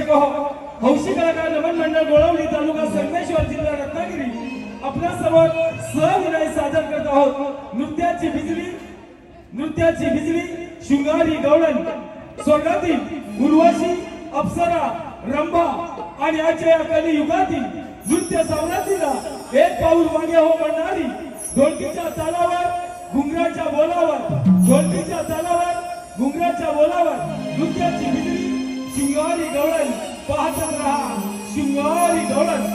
कहो हौशी कलाकार नमन मंडळ गोळवली तालुका संगमेश्वर जिल्हा रत्नागिरी आपल्या समोर सविनय सादर करत आहोत नृत्याची बिजली शृंगारी गवळण स्वर्गातील उर्वशी अप्सरा रंभा आणि आजच्या कली युगातील नृत्य साम्राज्याला एक पाऊल मागे हो म्हणणारी ढोलकीच्या तालावर घुंगराच्या बोलावर नृत्याची बिजली शृंगारी गवळण पाहतच रहा शृंगारी गवळण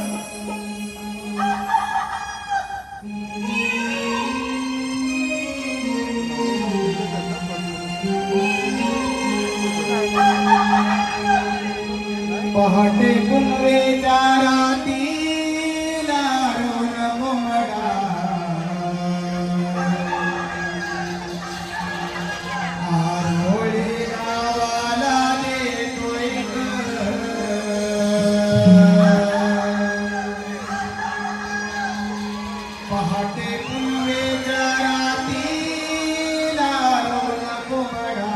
पहाटे पुनवेच्या रातीला रोण घुमडा आरोळी गावाला देतोय पहाटे पुनवेच्या रातीला रोण घुमडा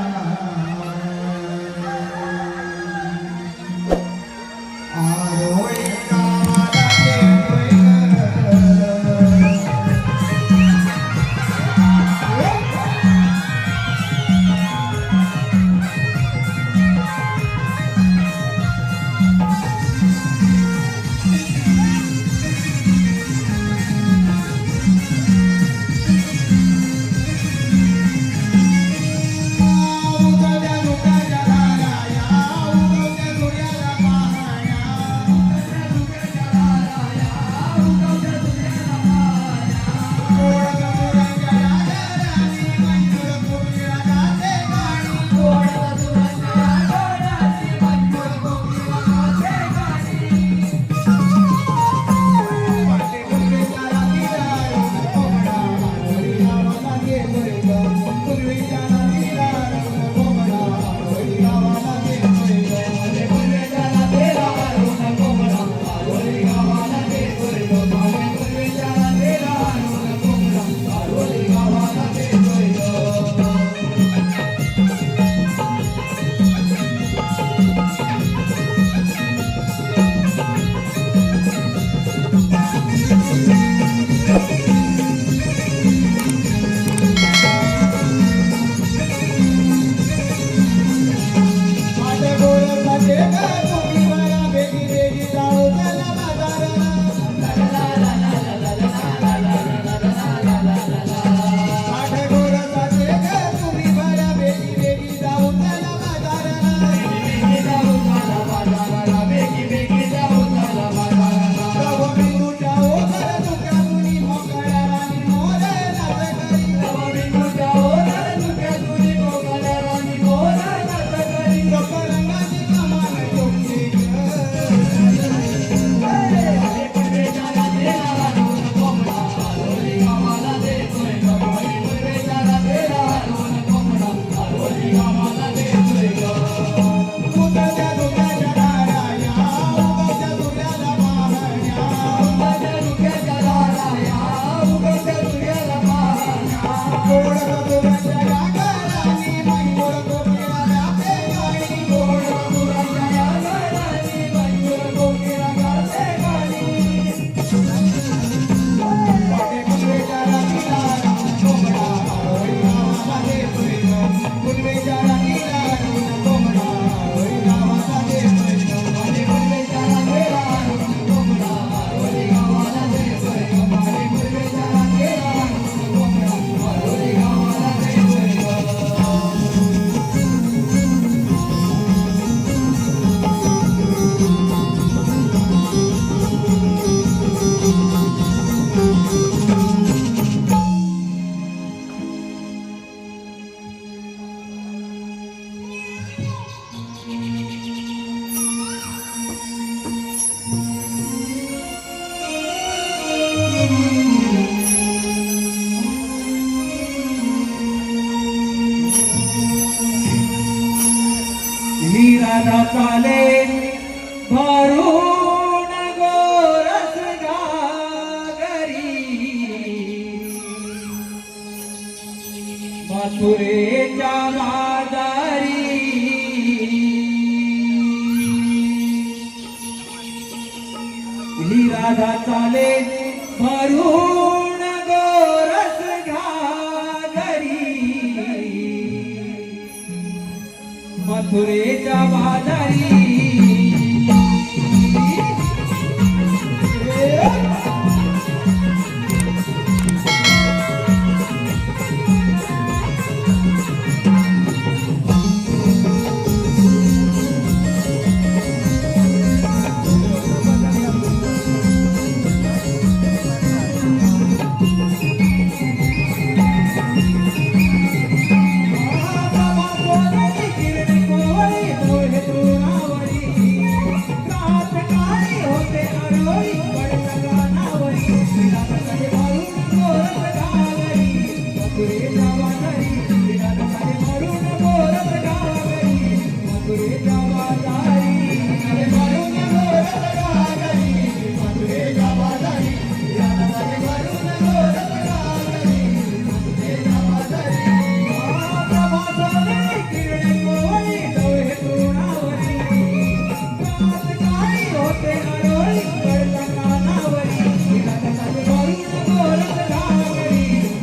नीरा चाले भरून गोरस गागरी मथुरेच्या मादारी राधा चाले भरून गोरस घागरी मथुरेच्या बाजारी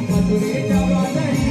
मथुरेच्या बाजारी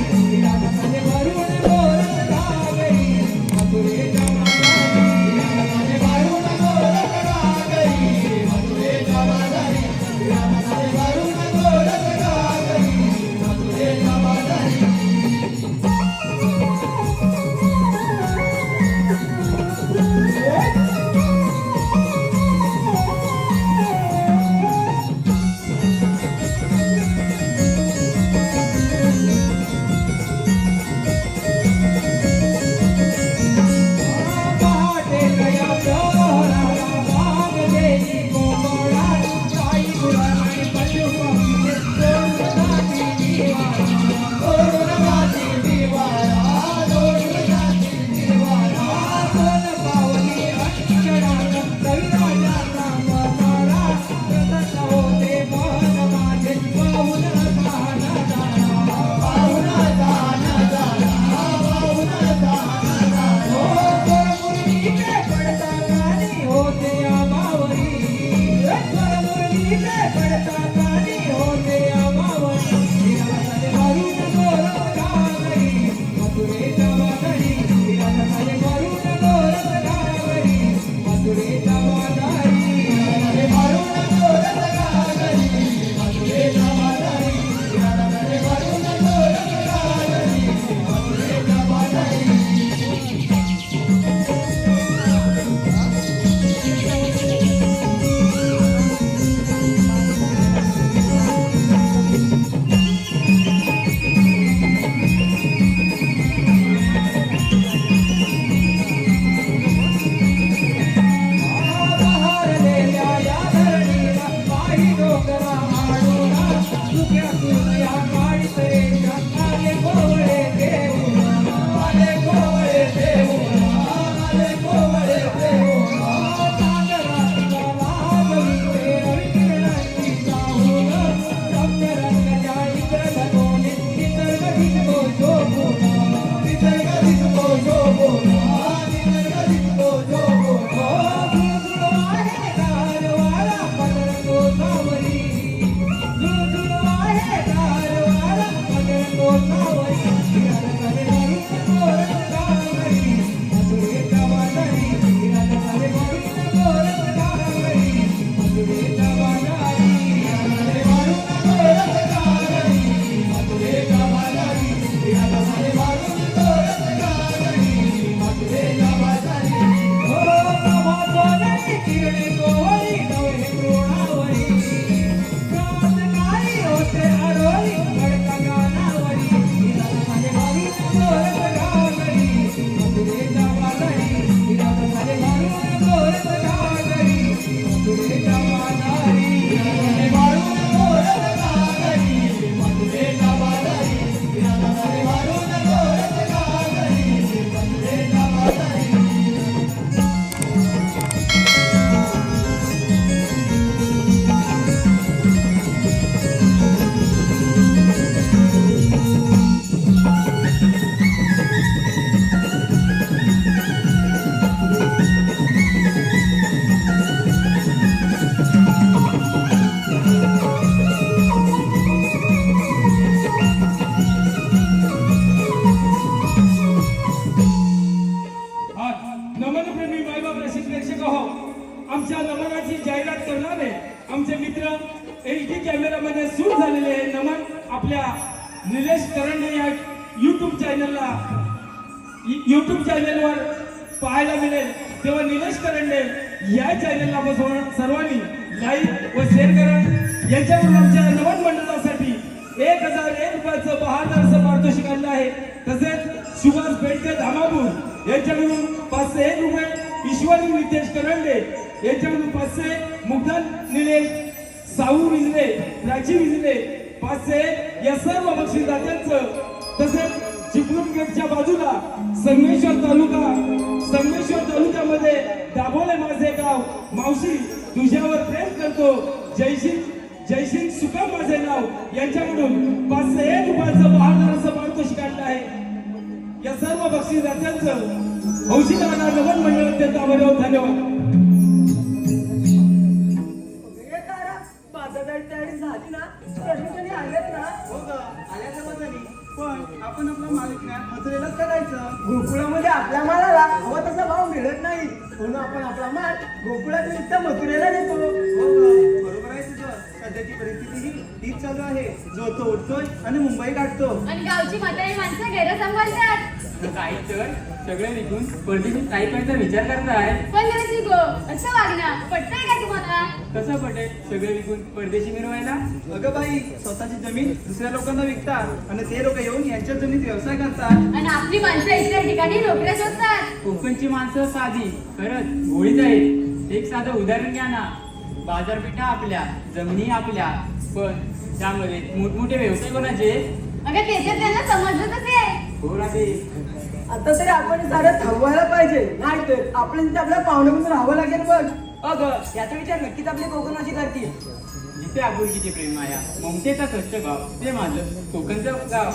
आमच्या नमनाची जाहिरात करणारे आमचे मित्र एचडी कॅमेरामध्ये शूट झालेले हे नमन आपल्या निलेश करंडे या युट्यूब चॅनलवर पाहायला मिळेल। तेव्हा निलेश करंडे या चॅनलला बसवून सर्वांनी लाईक व शेअर करा। याच्यावरून आमच्या नमन मंडळासाठी 1001 रुपयाचं बहादरचं पारितोषिक आणलं आहे। तसेच सुभाष बेडके धामापूर यांच्याकडून 501 रुपये, ईश्वरी नितेश करंडे यांच्याकडून 500, मुग्धन निलेश, साऊ विजले, प्राची विजले 501 या सर्व बक्षीसदात्यांचं। तसेच चिपळूण गेटच्या बाजूला संगमेश्वर तालुक्यामध्ये दाभोळे माझे गाव, मावशी तुझ्यावर प्रेम करतो, जयसिंग सुका माझे नाव यांच्याकडून 501 रुपयाचं बहादरचं पारितोषिक आणलं आहे। या सर्व बक्षीसदात्यांचं हौशी दादा नमन मंडळ अत्यंत आभारी, धन्यवाद। झाली ना प्रश्न आलेत ना हो ग, आल्याच्या बदली पण आपण आपला मालिक मथुरेलाच करायचं। गोकुळामध्ये आपल्या मालाला हवा तसा भाव मिळत नाही, म्हणून आपण आपला माल गोकुळात मथुरेला देतो। हो ग, बरोबर आहे तुझं। सध्याची परिस्थिती तीच चालू आहे, जो तो उठतोय आणि मुंबई गाठतो। आणि गावची म्हातारी माणसं गैर सांभाळतात। काही तर सगळे विकून परदेशात काही करायचा विचार करताय। पण गरज गो असं वागणं पटतंय का तुम्हाला? कसं पटेल सगळे विकून परदेशी मिरवायला? अगं बाई, स्वतःची जमीन दुसऱ्या लोकांना विकतात आणि ते लोक येऊन यांच्या जमिनीत व्यवसाय करतात। आणि आपली माणसं इतर ठिकाणी नोकऱ्या शोधतात। कोकणची माणसं साधी खरंच गोळीच आहेत। एक साधं उदाहरण घ्या ना, बाजारपेठा आपल्या, जमिनी आपल्या, पण त्यामध्ये मोठमोठे व्यवसाय कोणाचे? अगं त्याच्यात त्यांना समजलं असेल। हो राहते। आता तरी आपण सारं थांबवायला पाहिजे, नाही तर आपल्या तिथे आपल्या पाहुण्याकडून राहावं लागेल बघ। अगं याचा विचार नक्कीच आपली कोकणवासी करतील। जिथे आपुलकीचे प्रेम माया, ममतेचा स्वच्छ भाव, ते माझं कोकणचं गाव।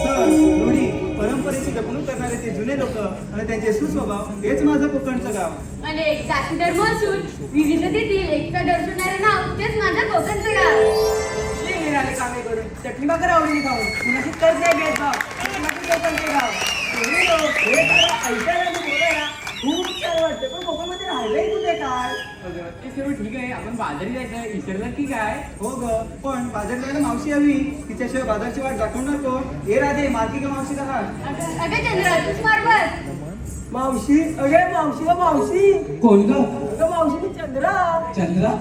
सण, रूढी, परंपरेची जपणूक करणारे ते जुने लोक आणि त्यांचे सुस्वभाव, हेच माझं कोकणचं गाव। आणि एक जाती धर्म असून विविधतेतील एकता दर्शवणारं नाव तेच माझं कोकणचं गाव। ये निराळे कामे करून चटणी भाकर आवडीने खाऊन कुणाशी कर्ज नाही भेदभाव, कोकणचे गाव। तुम्ही लोक हे सारं ऐकायला आणि बोलायला खूप छान वाटतं, पण कोकणमध्ये राहिलंय कुठे काय? अगं ते सर्व ठीक आहे, आपण बाजारी जायचं विसरलं की काय? हो ग, पण बाजार जायला मावशी हवी, तिच्याशिवाय बाजारची वाट दाखवणार कोण? हे राधे, मार्गी का मावशी का हात? अगं चंद्र तूच मारबत। मावशी, अगे मावशी ग मावशी। कोण ग? अगं मावशी मी चंद्रा। चंद्रा,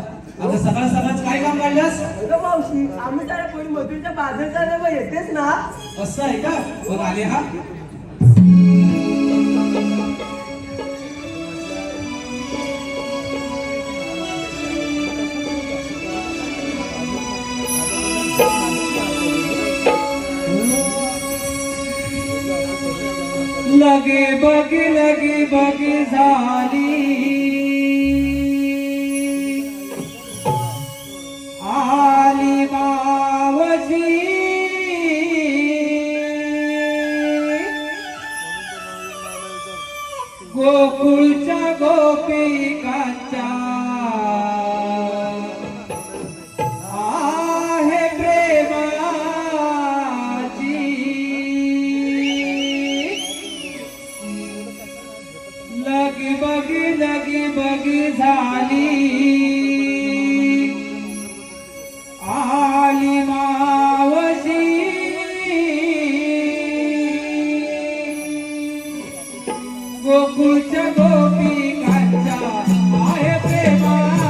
आता सकाळ सकाळच काय काम काढल्यास? अगं मावशी, आम्ही जरा कोणी मधुरच्या बाजार चालला येतेच ना? असं आहे का? बरं आले हा. लगे बग झाली आली मावशी गोकुळच्या गोपिकांच्या आहे प्रेमाची लगी बग झाली आली मावशी गोकुळच्या गोपिकांच्या आहे प्रेमाची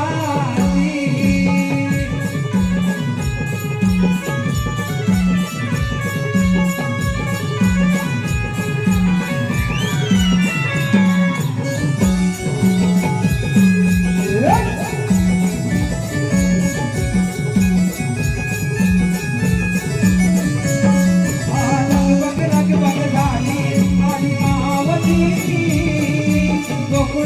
गोकुळ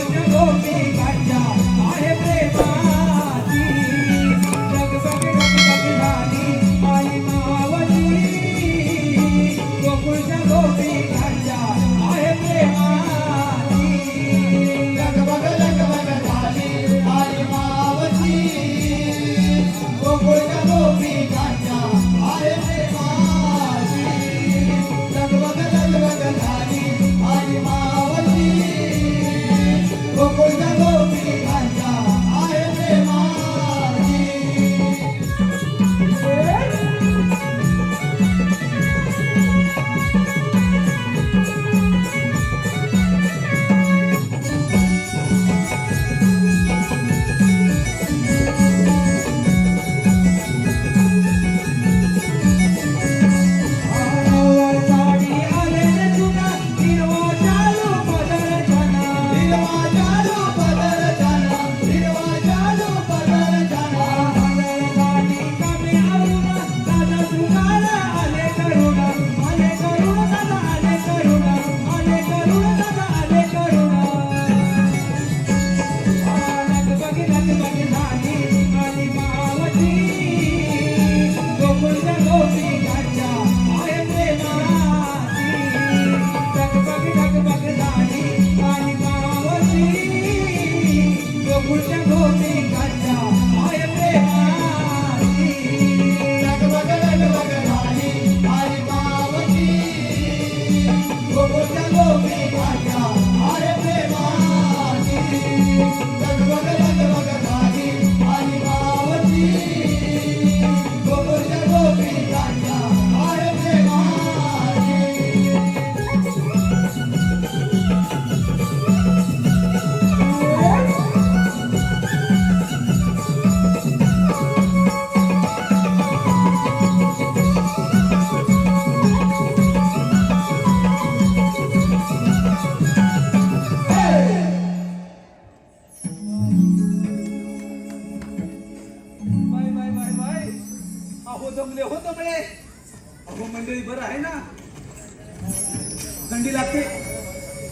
थंडी लागते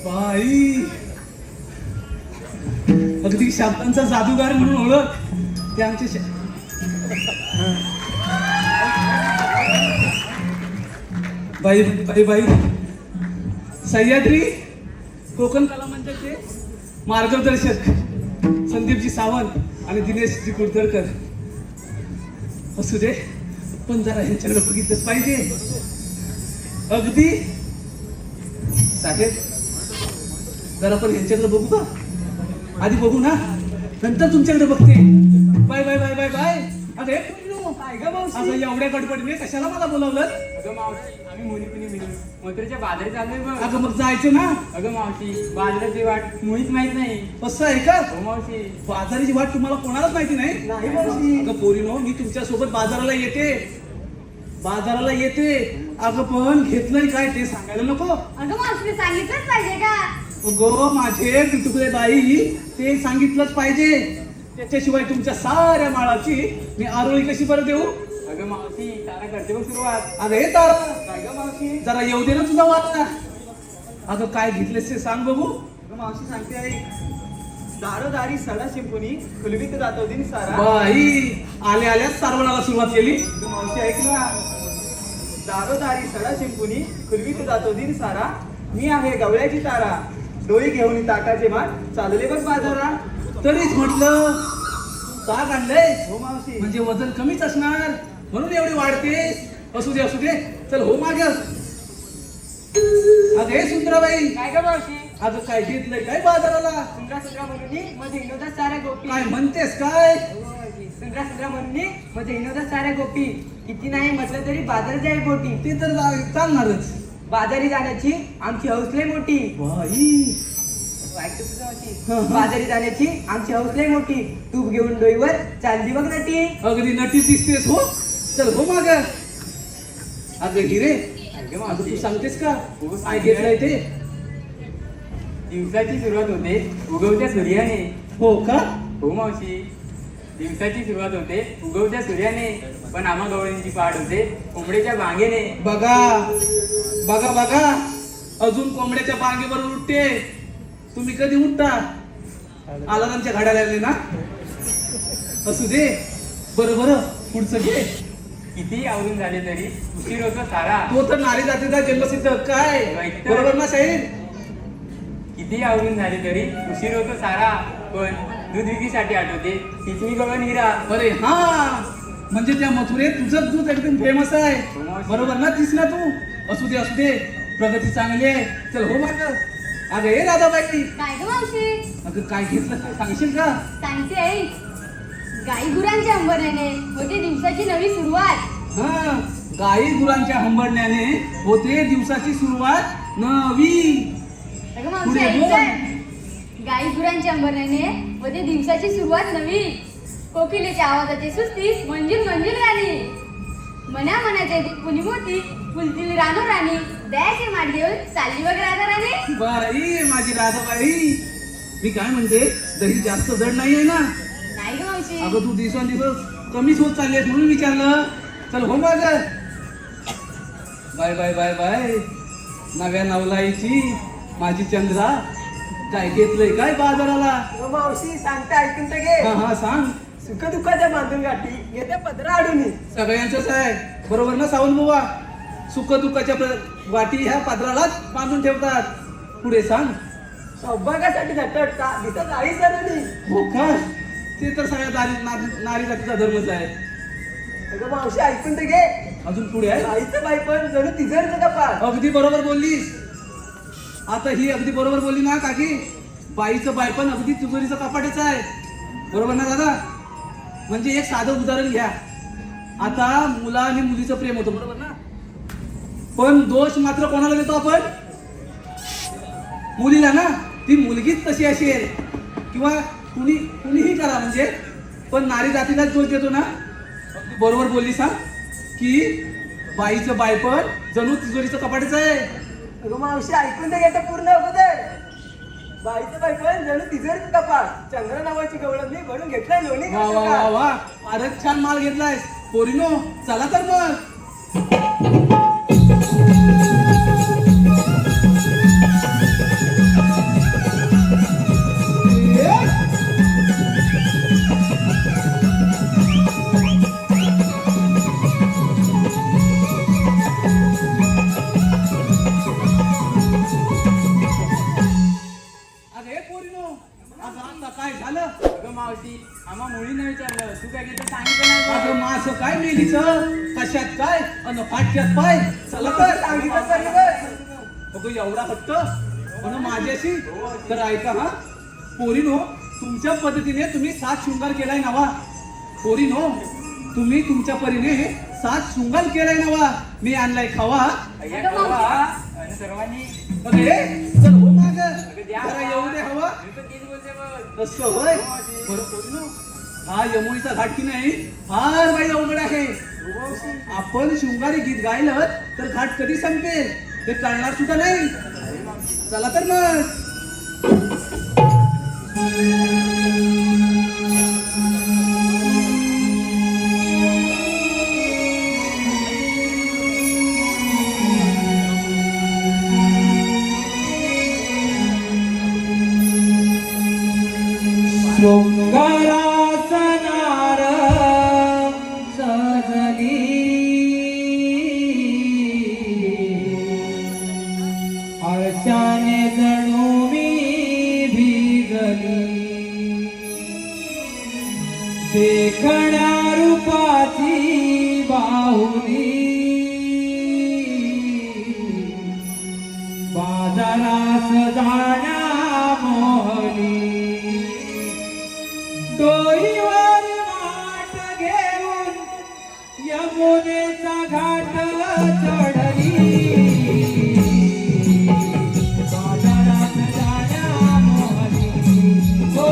बाई. अगदी शब्दांचा जादूगार म्हणून ओळख ते आमचे बाई बाई बाई सह्याद्री कोकण कला मंचाचे मार्गदर्शक संदीपजी सावंत आणि दिनेशजी कुलकर्णी असू दे, पण जरा ह्यांच्याकडे बघितलंच पाहिजे. अगदी साहेब जरा पण ह्यांच्याकडे बघू का? आधी बघू ना, नंतर तुमच्याकडे बघते. Bye bye bye bye bye. अरे काय ग मावशी? असं एवढ्या गडबडीने कशाला मला बोलावलं? अगं मावशी, आम्ही मुली मिळून मथुरेच्या बाजारी चाललोय बघ. अगं मग जायचं ना. अगं मावशी, बाजाराची वाट मुळीच माहित नाही. असं आहे का? हो मावशी. बाजाराची वाट तुम्हाला कोणालाच माहिती नाही? नाही मावशी. अगं पोरीनो, मी तुमच्या सोबत बाजाराला येते. अगं पण घेतलंय काय ते सांगायला नको? अगं मावशीने सांगितलंच पाहिजे का? अगं माझे तुकडे बाई, ते सांगितलंच पाहिजे. त्याच्याशिवाय तुमच्या साऱ्या माळाची मी आरोळी कशी बरं देऊ? अगं मावशी, तारा करते बघ सुरुवात. अगं हे तारा, काय ग मावशी? जरा येऊ दे ना तुझा वाचा. अगं काय घेतलेस ते सांग बघू. ग मावशी सांगते आई, दारोदारी सडा शिंपुनी खुलवीत जातो दिन सारा. बाई आल्या सारवणाला सुरुवात केली. ग मावशी ऐक ना, दारोदारी सडा शिंपुनी खुलवीत जातो दिन सारा. मी आहे गवळ्याची तारा, डोळी घेऊन ताटाचे मान चालले बघ बाजारा. तरीच म्हटलं का काढलंय? हो मावशी. म्हणजे वजन कमीच असणार म्हणून एवढी वाढते. असू दे चल हो माग. अगं हे सुंदराबाई, काय ग मावशी? अगं काय घेतलंय काय बाजाराला? सुंदरा म्हणून मध्ये हिनोदा साऱ्या गोपी. काय म्हणतेस काय? सुंदरा म्हणून मध्ये हिनोदा साऱ्या गोपी. किती नाही म्हटलं तरी बाजार जाईल पोटी. ते तर चालणारच. बाजारी जाण्याची आमची हौसले मोठी. बाई ऐकतो तुझं मावशी? हं. बाजारी जाण्याची आमची हौसले मोठी. तूप घेऊन डोईवर चालली बघ नटी. अगदी नटी दिसतेस हो. चल हो माग. अगं हिरे, अगं तू सांगतेस का काय घेतलंय ते? दिवसाची सुरुवात होते उगवत्या सूर्याने. हो का? हो मावशी, दिवसाची सुरुवात होते उगवत्या सूर्याने, पण आम्हा गवळींची पाठ होते कोंबड्याच्या बांगेने. बघा अजून कोंबड्याच्या बांगेवर उठते. तुम्ही कधी उठता? अलारामच्या घड्याला लागले ना. असू दे, बरं पुढचं घे. किती आवरून झाले तरी उशीर होतो सारा. तो तर नारी जातीचा जन्मसिद्ध काय वाईट. बरोबर ना साहेब? किती आवरून झाले तरी उशीर होतो सारा, पण दूध विक्रीसाठी आठवते तीच मी गवळण हिरा. अरे हा, म्हणजे त्या मथुरेत तुझं दूध एकदम फेमस आहे. बरोबर ना? तीच ना तू. असू दे, प्रगती चांगली आहे. चल हो माग. अगं हे राधाबाई, काय ग मावशी? अगं काय घेतलं ते सांगशील का? सांगते आई. गाई गुरांच्या अंबरण्याने होते दिवसाची नवी सुरुवात. हा, गाई गुरांच्या हंबरण्याने होते दिवसाची सुरुवात नवी. अगं मावशी पुढे ऐक बोल. तर. गाई गुरांच्या अंबरण्याने होते दिवसाची सुरुवात नवी. कोकिलेच्या आवाजाची सुस्तीस मंजिल राणी. मनाचे पुनी मोती फुलतील रानो राणी. द्यायचे माठ घेऊन चालली बघ राधा राणी. बाई माझी राधाबाई, मी काय म्हणते, दही जास्त जड नाहीये ना? नाही ग मावशी. अगं तू दिवस कमीच होत चालली आहेस म्हणून विचारलं. चल हो माग. बाय. नव्या नवलाईची माझी चंद्रा, काय घेतलंय काय बाजाराला? ग मावशी सांगते ऐकून तर घे. हा सांग. सुख दुःखाच्या बांधून गाठी येते पदरा आडून. सगळ्यांचंच आहे, बरोबर ना सावंत बुवा? सुख दुःखाच्या वाटी ह्या पात्रालाच बांधून ठेवतात. पुढे सांग. सौभाग्यासाठी झटटता दिसत आई सरांनी. हो का? ते तर सगळ्या नारी जातीचा धर्मच आहे. अगं मावशी ऐकून तर घे. अजून पुढे आहे. आईचं बाई पण जणू तिजोरीचं कपाट. अगदी बरोबर बोललीस. आता ही अगदी बरोबर बोलली ना काकी. बाईचं बाई पण अगदी तिजोरीचं कपाटच आहे. बरोबर ना दादा? म्हणजे एक साधं उदाहरण घ्या. आता मुला आणि मुलीचं प्रेम होतं, बरोबर ना? पण दोष मात्र कोणाला देतो आपण? मुलीला ना. ती मुलगीच तशी असेल किंवा कुणीही करा म्हणजे, पण नारी जातीलाच दोष देतो ना. अगदी बरोबर बोलली सांग की बाईचं बाई पण जणू तिजोरीचं कपाटच आहे. अगं मावशी ऐकून तर घेतं पूर्ण अगोदर. बाईचं बाई पण जणू तिजोरीचं कपाट. चंद्र नावाची गवळण मी भरून घेतलाय लोणी. वा वा वा वा, फारच छान माल घेतलायस पोरीनो. चला तर मग. मावशी आम्हा मुलींना विचारलं तू काय घेते सांगितलं नाही अगं बा. मास काय मेलीच कशात काय अन फाटक्यात पाय चला तर सांगितलं बरोबर. अगं एवढा हट्ट पण माझ्याशी तर ऐका हा पोरीनो तुमच्या पद्धतीने तुम्ही 7 शृंगार केलाय नवा पोरीनो तुम्ही तुमच्या परीने 7 शृंगार केलाय नवा मी आणलाय खावा अय्या खावा. आणि सर्वांनी अगे चल हो माग अगं द्या जरा येऊ दे हवा मी पण तेच बोलते बघ. तसं होय बरं पोरीनो हा यमुनीचा घाट की नाही फार बाई अवघड आहे आपण शृंगारी गीत गायलं तर घाट कधी संपेल ते कळणार सुद्धा नाही चला तर मग शृंगारासनार सजली हर्षाने जणू मी भिजली देखण्या रूपाची बाहुली बाजारास जाण्या मोहली डोईवर माठ घेऊन यमुनेचा घाट चढली बाजारात जाण्या मोहली हो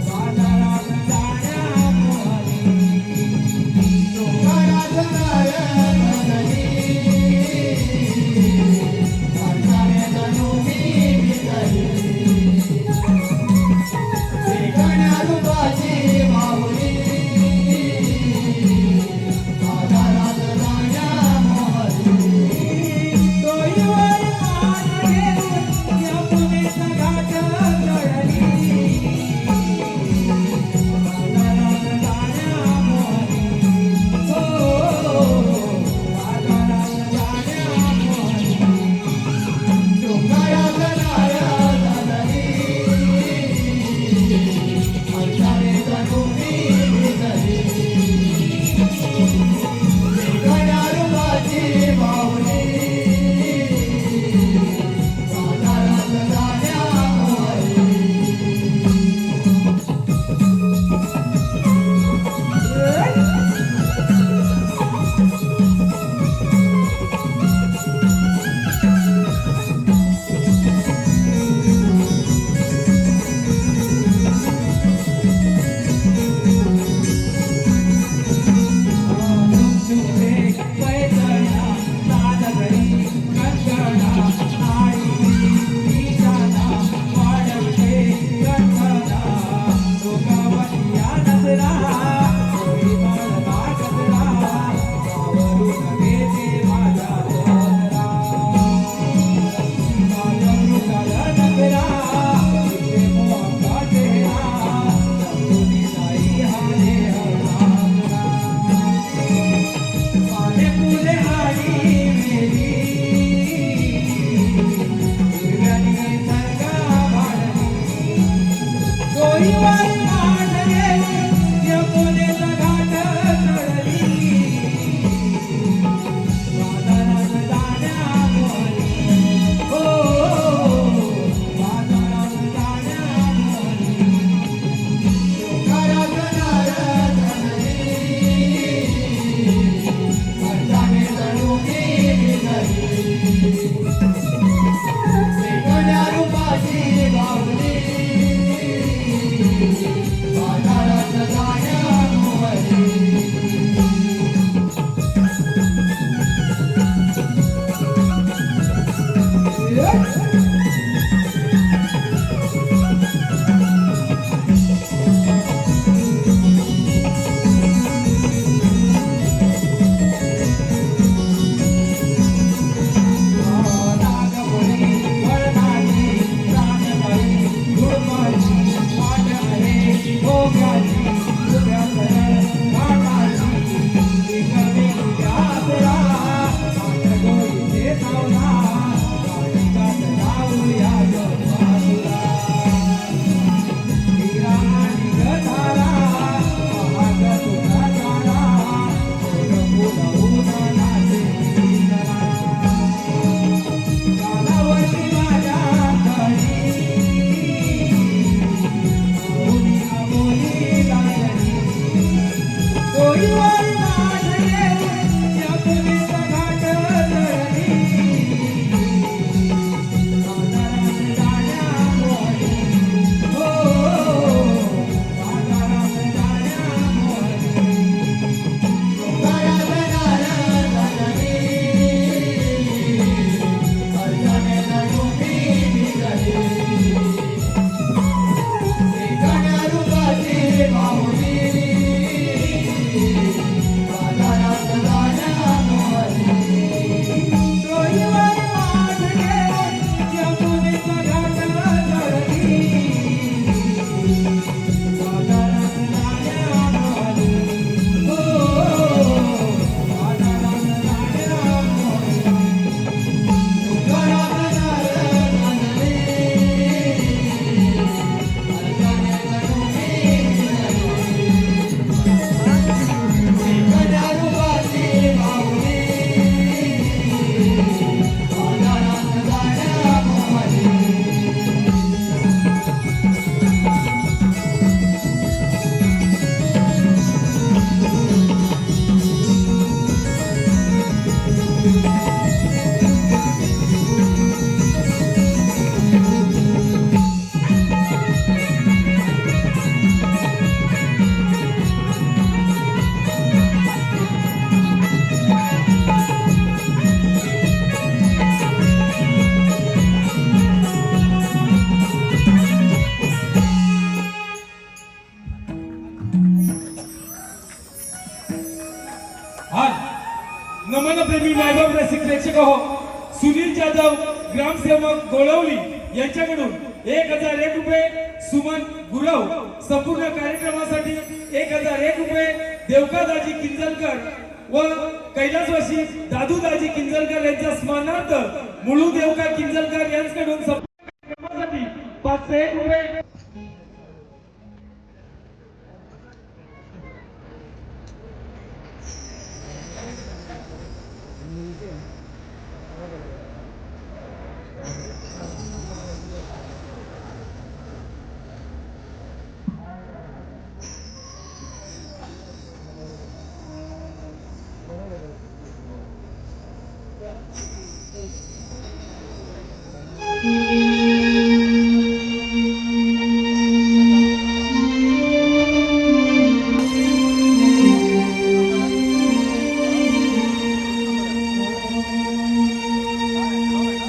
बाजारात जाण्या मोहली डोंगरात जाण्या मोहली हर्षाने जणू मी भिजली प्रेक्षक हो, सुनील जाधव ग्रामसेवक गोळवली यांच्याकडून 1001 रुपये, सुमन गुरव संपूर्ण कार्यक्रमासाठी 1001 रुपये, देवकादाजी किंजलकर व कैलासवासी दादूदाजी किंजलकर यांच्या स्मरणार्थ मुळू देवका किंजलकर यांच्याकडून संपूर्ण कार्यक्रमासाठी 501 रुपये.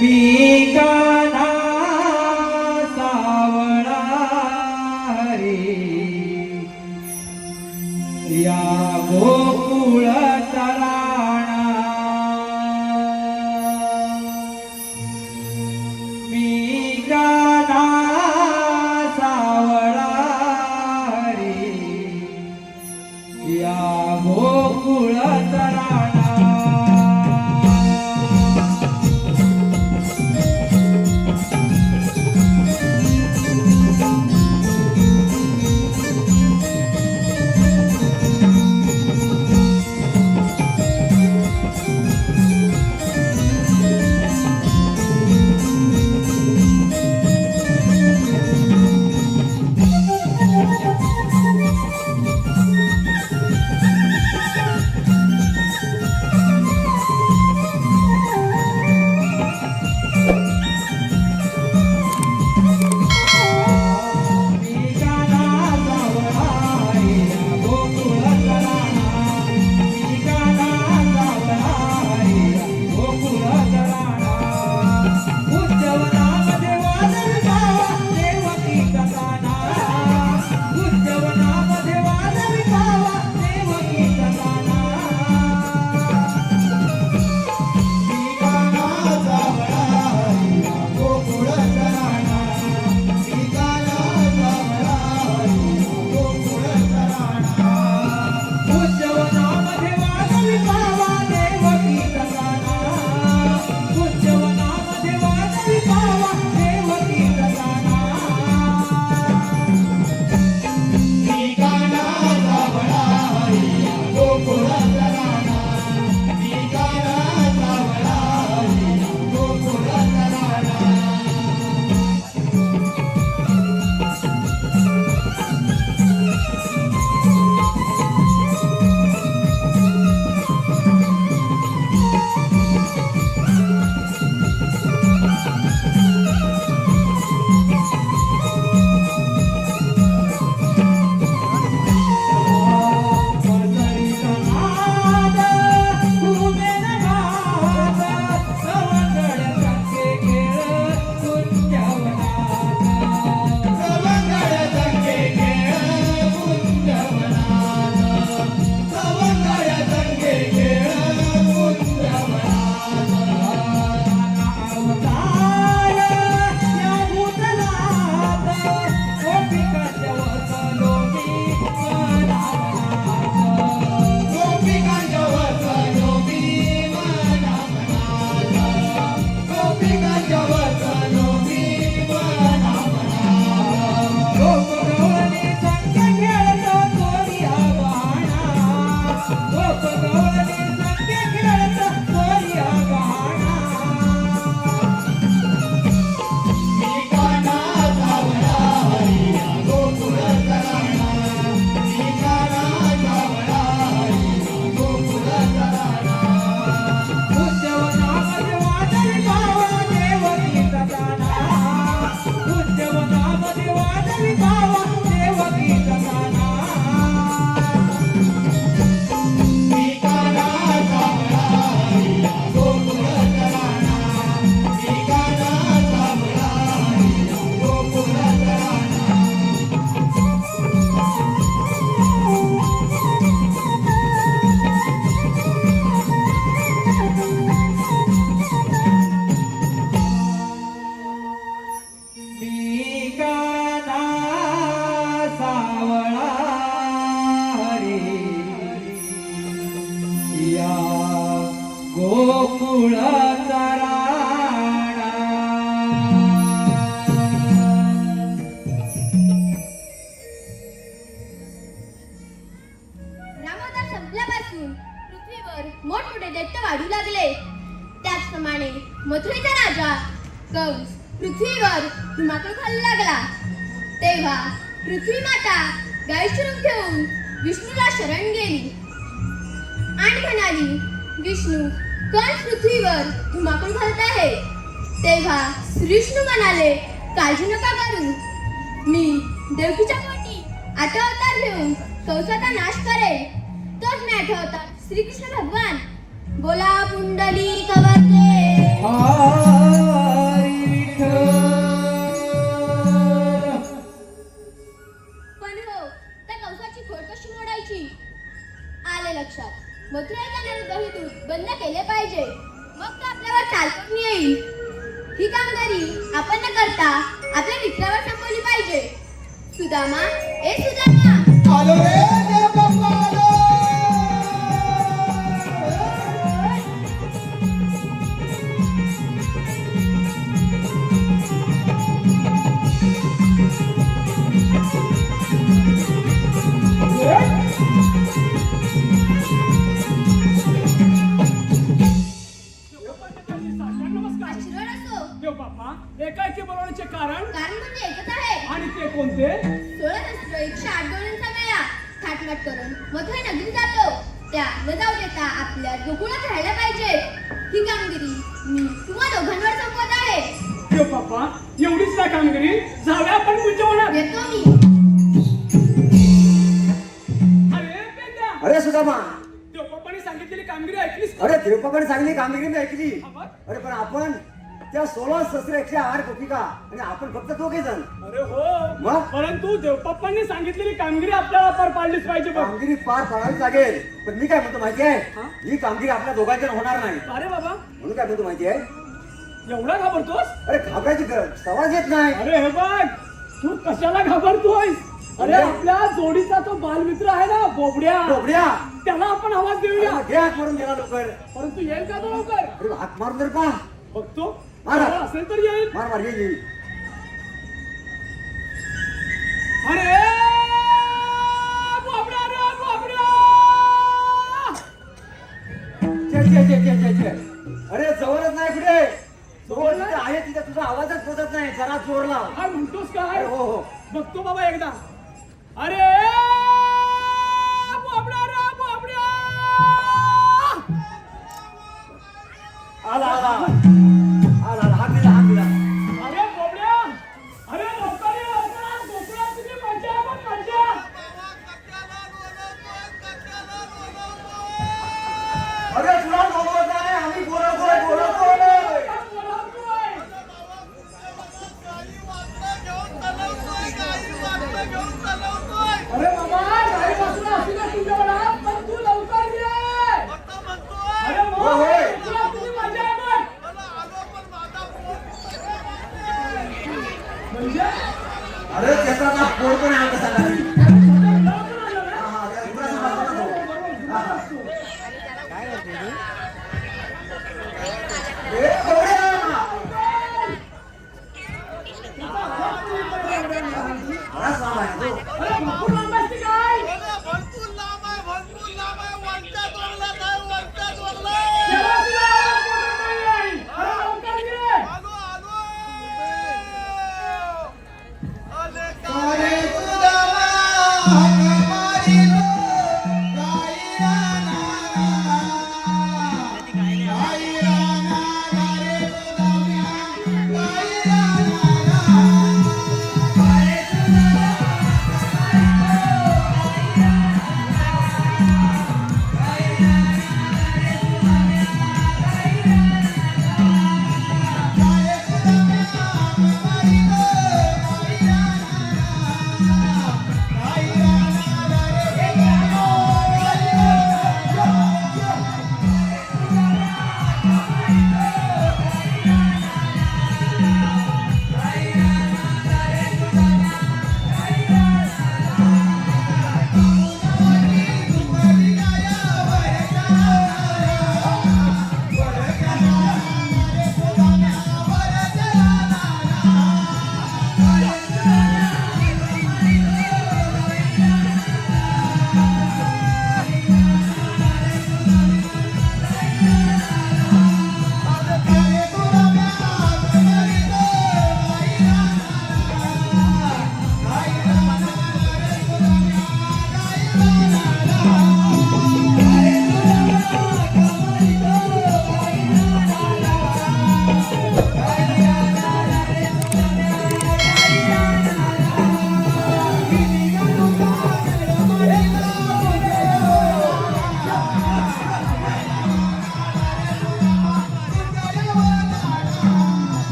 पिकाना सावळा रे या गोकुळ तराणा पिकाना सावळा रे या गोकुळ तराणा मथुरेचा राजा कंस पृथ्वीवर धुमाकूळ खायला लागला तेव्हा पृथ्वी माता गाय शिरून घेऊन विष्णूला शरण गेली आणि म्हणाली, विष्णू कंस पृथ्वीवर धुमाकूळ घालत आहे. तेव्हा विष्णू म्हणाले, काळजी नका करू, मी देवकीच्या पोटी 8 अवतार घेऊन कंसाचा नाश करेल. तोच मी 8 अवतार श्रीकृष्ण भगवान. बोला पुंडलिक वरदे. पण हो, त्या कंसाची खोड कशी मोडायची? आले लक्षात. मथुरेत जाणारे दही दूध बंद केले पाहिजे, मग तो आपल्यावर चालत येईल. ही कामगिरी आपण न करता आपल्या मित्रावर संपवली पाहिजे. सुदामा, ए सुदामा, आलो रे देव बाप्पा आलो. आशीर्वाद असो. देव बाप्पा, एकाएकी बोलवण्याचे कारण कारण म्हणजे एकच आहे. आणि ते कोणते? 16,108 डोळ्यांचा मेळा थाटमाट करून मथुरा नगरीत जातो. त्या न जाऊ देता आपल्या गोकुळात राहायला पाहिजे. ही कामगिरी मी तुम्हा दोघांवर सोपवत आहे. देव बाप्पा, एवढीच ना कामगिरी, जाऊया आपण पुढच्या वनात. येतो मी. अरे पेंड्या, अरे सुदामा, देव बाप्पाने सांगितलेली कामगिरी ऐकलीस का? अरे देवपाकडे सांगली कामगिरी मी ऐकली. आवाज? अरे पण आपण त्या 16,108 गोपिका आणि आपण फक्त 2 जण. अरे हो, मग? परंतु देवबाप्पांनी सांगितलेली कामगिरी आपल्याला पार पाडलीच पाहिजे बघ. कामगिरी पार पाडावी लागेल. पण मी काय म्हणतो माहिती हा? आहे, ही कामगिरी आपल्या दोघांच्या होणार नाही. अरे बाबा, म्हणून काय म्हणतो माहिती आहे, एवढा घाबरतोस? अरे घाबरायची सवाज येत नाही. अरे हे बघ, तू कशाला घाबरतोय? अरे आपल्या जोडीचा तो बालमित्र आहे ना, बोबड्या, बोबड्या, त्याला आपण आवाज देऊया. अरे घे हात मारून गेला लवकर. परंतु येईल का तो लवकर? अरे हात मारून जर पहा. बघतो, मारा. त्याला असेल तर येईल. मार मार, ये. अरे बोबड्या रे बोबड्या. छे. अरे जवळच नाही कुठे. जवळ जिथे आहे तिथे तुझा आवाजच पोचत नाही. जरा जोर लाव. काय म्हणतोस काय? अरे हो हो. बघतो बाबा एकदा. अरे बोबड्या रे बोबड्या. आला हात दिला. अरे बोबड्या, अरे लवकर ये, लवकर. गोकुळात तुझी मजा आहे बघ, मजा. अरे तुला बोलवत आहे, आम्ही बोलवतोय. बोलावतोय. अरे बाबा, गाडी वाचून असू दे तुझ्याकडे, पण तू लवकर ये. अरे मग, हो, होय. गोकुळात तुझी मजा आहे बघ. म्हणजे अरे त्याचा ना पोर पण आहे कसा नाही. लवकर आलं ना? हा, त्या उघडाचा मारला तो. ए, पोऱ्या! आवाज लांब आहे तो. अरे भरपूर लांब असते काय? तेव्हा तुला आवाज पोचत नाहीये. अरे लवकर ये. अरे सुदामा,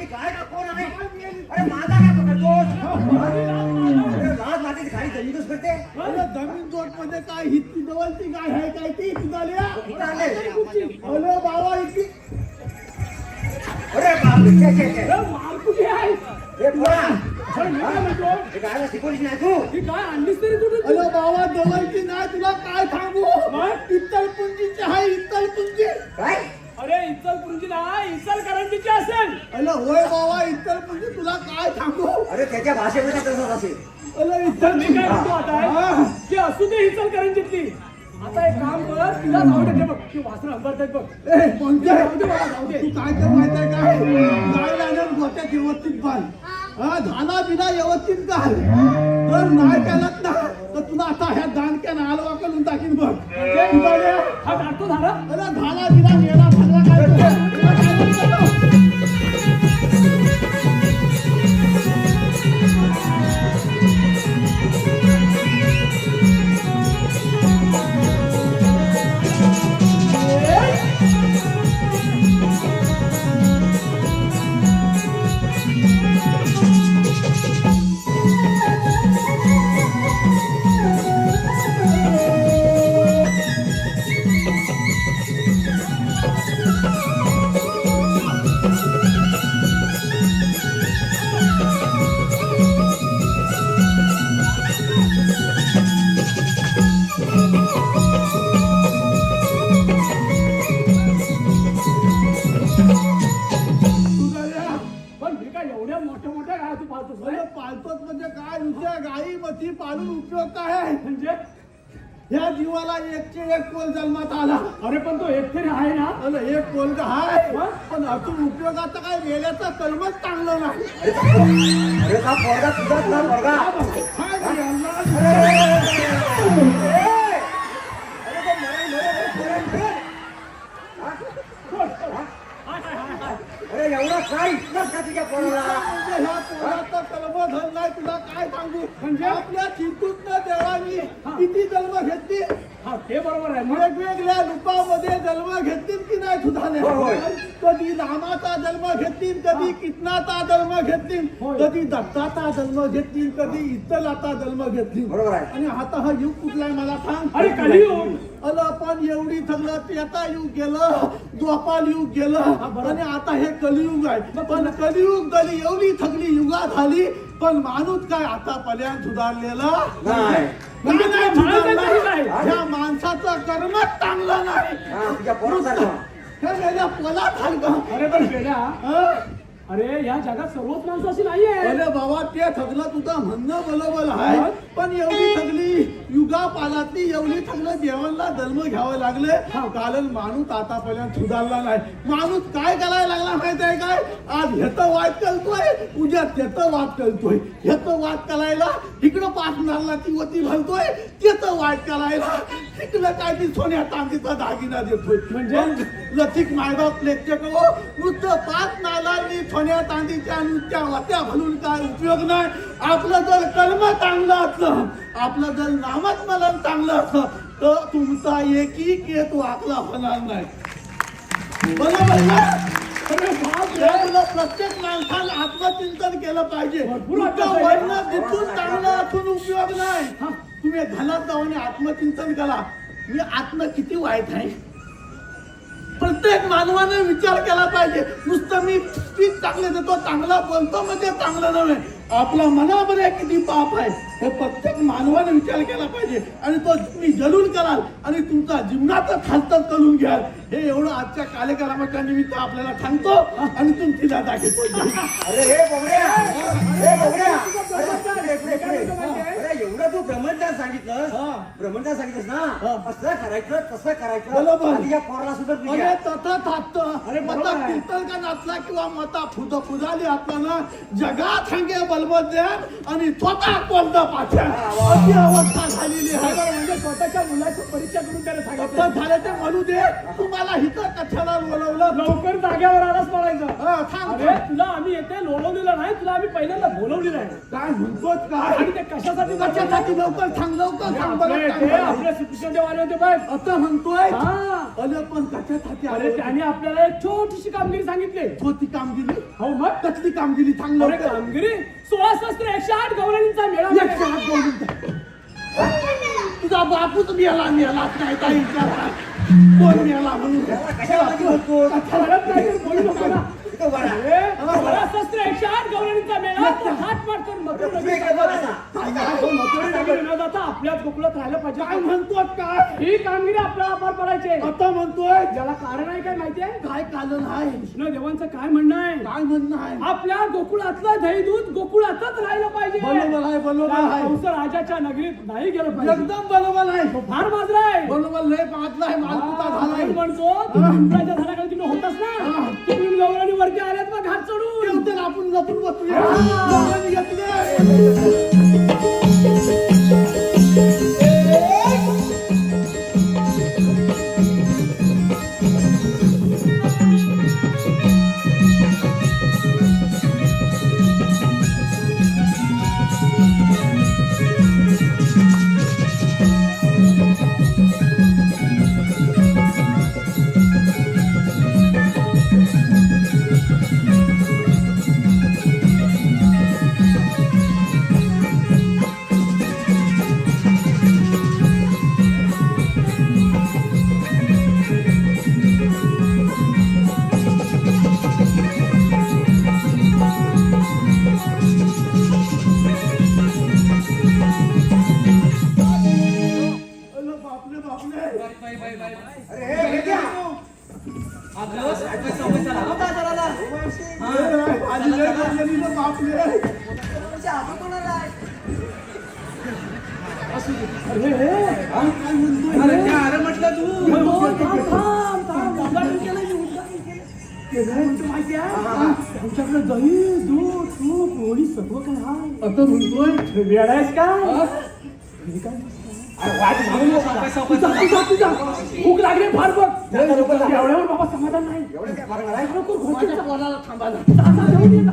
मी काय का कोण आहे अरे माझा काय पकडतोस अरे लाज माती खाली जमीनच करते अरे जमीन जोड मध्ये काय हितकी जवळची गाय आहे काय ती झाल्या कुठं आले? अरे बाबा इतकी अरे बापरे छे, छे, छे. माल कुठे आहे हे पोरा अरे मी काय म्हणतो हे गायला शिकवलीच नाही तू ही काय आणलीस तरी कुठे अरे बाबा जवळची नाही तुला काय सांगू इत्तलपुंजीची आहे इत्तलपुंजी काय अरे इचलपुरंजी ना इचलकरंजीची असेल. अरे होय बाबा इत्तलपुंजी तुला काय सांगू अरे त्याच्या भाषेमध्ये तसंच असेल अरे तर मी काय म्हणतो हा. आता की असू दे इचलकरंजीतली. आता एक काम कर तिला जाऊ दे बघ की वासरं हंबरतात बघ. ए कोणत्या जाऊ दे बाबा, जाऊ दे. तू काय तर माहित आहे काय गाय लावल्यावर गोट्या व्यवस्थित बांध हा झाला बिना व्यवस्थित घाल तर नाही केलात ना तर तुला आता ह्या दांडक्यानं आलवा करून टाकीन बघ तुझा हा काढतो झाला. अरे झाला बिना मेला झाला काय तुला काय म्हणतो? पण मी काय एवढ्या मोठ्या मोठ्या गाय तू पाहतोस अरे होय? पालतोच म्हणजे काय नुसत्या गाई मती पाळून उपयोग काय आहे म्हणजे ह्या जीवाला एकचे एक कोल जन्मात आला अरे पण तो एकतरी आहे ना. अरे एक कोल का हाय पण अजून उपयोगाचा काय वेल्याचा कर्मच चांगलं नाही अरे का पोरगा तुझाच ना पोरगा हाय रे अल्लाह. अरे एवढा काय इतका का तुझ्या पोराला म्हणजे ह्या पोराचं कर्म धन नाही तुला काय सांगू म्हणजे आपल्या चिंतूतनं देवानी किती जन्म घेतली हा ते बरोबर आहे. मग वेगवेगळ्या रूपामध्ये जन्म घेतलीत की नाही होय, सुधारले होय. कधी रामाचा जन्म घेतलीत कधी कृष्णाचा जन्म घेतलीत होय. कधी दत्ताचा जन्म घेतलीत कधी इत्तलाचा जन्म घेतलीत बरोबर आहे. आणि आता हा युग कुठला आहे मला सांग अरे कलियुग. अरे पण एवढी सगळं त्रेता युग गेलं द्वापार युग गेलं आणि आता हे कलियुग आहे पण कलियुग झाली एवढी सगळी युगा झाली पण माणूस काय आता पर्यंत सुधारलेला नाही. म्हणजे नाही तुला म्हणायचं सुधारला. तरी काय? ह्या माणसाचं कर्मच चांगलं नाही हा तुझ्या पोरासारखा हे गेल्या पोलात हलगं. अरे पण गेल्या हं? अरे या जगात सर्वच माणसं अशी नाहीये. अरे बाबा ते सगळं तुझं म्हणणं बरोबर आहे पण एवढी सगळी युगा पालातली एवढी सगळं देवांना जन्म घ्यावं लागले कारण माणूस आतापर्यंत सुधारला नाही माणूस काय करायला लागला माहित आहे काय आज ह्याचं वाद करतोय उद्या त्याचं वाद करतोय ह्याचं वाद करायला इकडं पाच नारळाची वती घालतोय त्याचं वाद करायला इकडं काय ती सोन्या चांदीचा दागिना देतोय म्हणजे लथिक मायबाप लेखचे कहो नुसतं पाच नारळांनी सोन्या चांदीच्या नुसत्या वत्या घालून काय उपयोग नाही आपलं जर कर्म चांगलं असलं आपलं जर नामस्मरण चांगलं असलं तर तुमचा एकही केत वाकला होणार नाही बरोबर ना अरे बाप रे, तुला प्रत्येक माणसाला आत्मचिंतन केलं पाहिजे भरपूर तुमचं आत्मचिंतन. वर्ण दिसून चांगलं असून उपयोग नाही तुम्ही घालात जाऊन आत्मचिंतन करा मी आत्म किती वाईट आहे प्रत्येक मानवाने विचार केला पाहिजे नुसतं मी स्पीच चांगले देतो चांगला बोलतो म्हणजे चांगलं नव्हे आपल्या मनामध्ये किती पाप आहे हे प्रत्येक मानवाने विचार केला पाहिजे आणि तो तुम्ही जलून कराल आणि तुमचा जीवनाचं खालतं करून घ्याल हे एवढं आजच्या कार्यक्रमाच्या निमित्त आपल्याला सांगतो आणि तुमची दादा घेतो अरे हे बोबड्या हे बोबड्या अरे पुढे, पुढे, पुढे. अरे एवढं तू ब्रह्मज्ञान सांगितलं ब्रह्मज्ञान सांगितलंस ना असं करायचं तसं करायचं बरोबर. आणि या पोराला सुद्धा अरे तुझ्या तथा थाटतं अरे मता कीर्तन का नाचला किंवा मता फुजाली आपल्याला जगात सांगे बलबद्यान आणि स्वतः कोणता पाठ्या अशी अवस्था झालेली आहे म्हणजे स्वतःच्या मुलाची परीक्षा करून त्याला सांगितलं आता झालं ते म्हणू दे तुम्हाला हिथं कशाला बोलवलं लवकर जाग्यावर आलाच म्हणायचं. सांग अरे तुला आम्ही येते लोळवलेलं नाही तुला आम्ही पहिल्यांदा बोलवलेलं आहे काय म्हणतोच काय आणि ते कशासाठी कशासाठी लवकर सांग लवकर सांग आपले बरं, ते सांग. आपले श्रीकृष्णदेव आले होते बघ. आता म्हणतोय हा. अरे पण कशासाठी अरे आले त्याने आपल्याला एक छोटीशी कामगिरी सांगितली. होती कामगिरी हो मग कसली कामगिरी सांग अरे लवकर. कामगिरी 16,108 गौरणींचा मेळा एकशे आठ गौरी. तुझा बापूच मेलाच नाही काही विचारा. कोण मेला म्हणून कशावरती बोलतो? कळत नाही तर बोलू नको ना. इथं बघा. अरे 16,108 गौरणींचा मेळा तो हात मार करून मथुरा तुम्ही नगरीत इकडे बघा ना. मथुरा नगरी न जाता आपल्याच गोकुळात राहिलं पाहिजे. काय म्हणतो काय ही कामगिरी आपल्याला पार पडायची आहे. आता म्हणतोय ज्याला कारण आहे काय माहितीये? काय कारण आहे कृष्णदेवांचं काय म्हणणं आहे? काय म्हणणं आहे आपल्या गोकुळातलं दही दूध गोकुळातच राहिलं पाहिजे. बरोबर आहे बरोबर त्या आहे कंस राजाच्या नगरीत नाही गेलं पाहिजे. एकदम बरोबर आहे तो फार माजला आहे. बरोबर लय मागला आहे मालपुता झालाय म्हणून म्हणतो पिंपळाच्या झाडाकडे तुम्ही होतास ना तिकडून गौराणी वरती आल्यात मग घाट चढून ठेवते ना, आपण जपून बसूया दोघांनी घेतले. अरे बापरे बापरे अरे हे भेट्या. अगं, सायकल सवय चला हो बाजाराला. आधी लय बोललेली ना बापरे आपण कोणाला आहे? काय म्हणतोय अरे त्या अरे म्हटलं तू त्यांच्याकडे दही दूध तूप पोळी सगळं काय आहे. आता म्हणतोय वेळायस का अरे वाट सांगू नको. भूक लागली फार बघ एवढ्यावर बाबा समाधान नाही. एवढं काय मागणार आहे? माझ्या पोराला थांबायला आता घेऊन ये ना.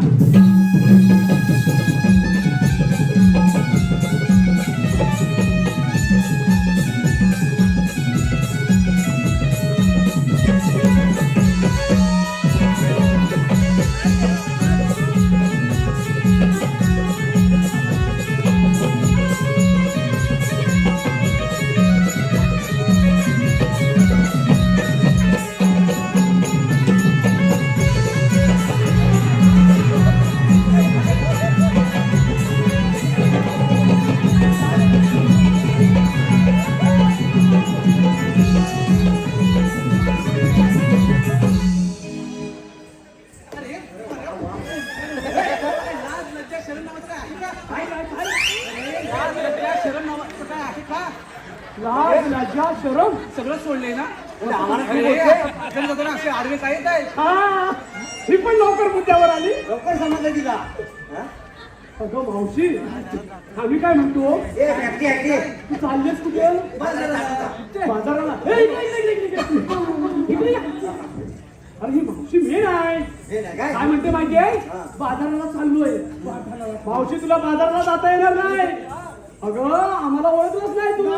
लाज लज्जा शरम सगळं सोडले ना आम्हाला काय अरे, बोलतोय? आपण जाताना असे आडवे काय येत आहेत? हा ही पण लवकर मुद्द्यावर आली. लवकर समजलं तिला. हा? अगं मावशी आम्ही काय म्हणतो ए, व्यक्ती आहे ती. तू चाललेस कुठे बाजाराला ए, इकडे ये. अरे ही मावशी मेन आहे. हे नाही काय? काय म्हणते माहितीये बाजाराला चाललोय मावशी तुला बाजाराला जाता येणार नाही. अगं आम्हाला ओळखलंच नाही तू.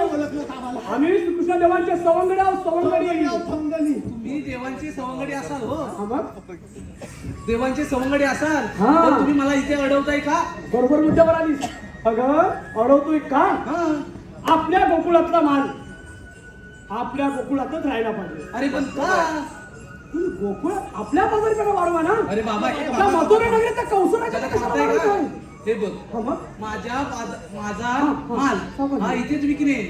आम्ही श्रीकृष्णदेवांचे सवंगडी आहोत सवंगडी. तुम्ही देवांची सवंगडी असाल हो हा मग देवांचे सवंगडी असाल हा. तर तुम्ही मला इथे अडवताय का बरोबर मुद्द्यावर आलीस. अगं अडवतोय का हा. आपल्या गोकुळातला माल आपल्या गोकुळातच राहायला पाहिजे. अरे पण का तुम्ही गोकुळ आपल्या बाजारपेठा वाढवा ना. अरे बाबा हे त्या मथुरा नगरीत कौसराच्या त्याला कशाला कळतंय का? वाढवतोय? हे बघ हा मग माझा हा. माल हा इथेच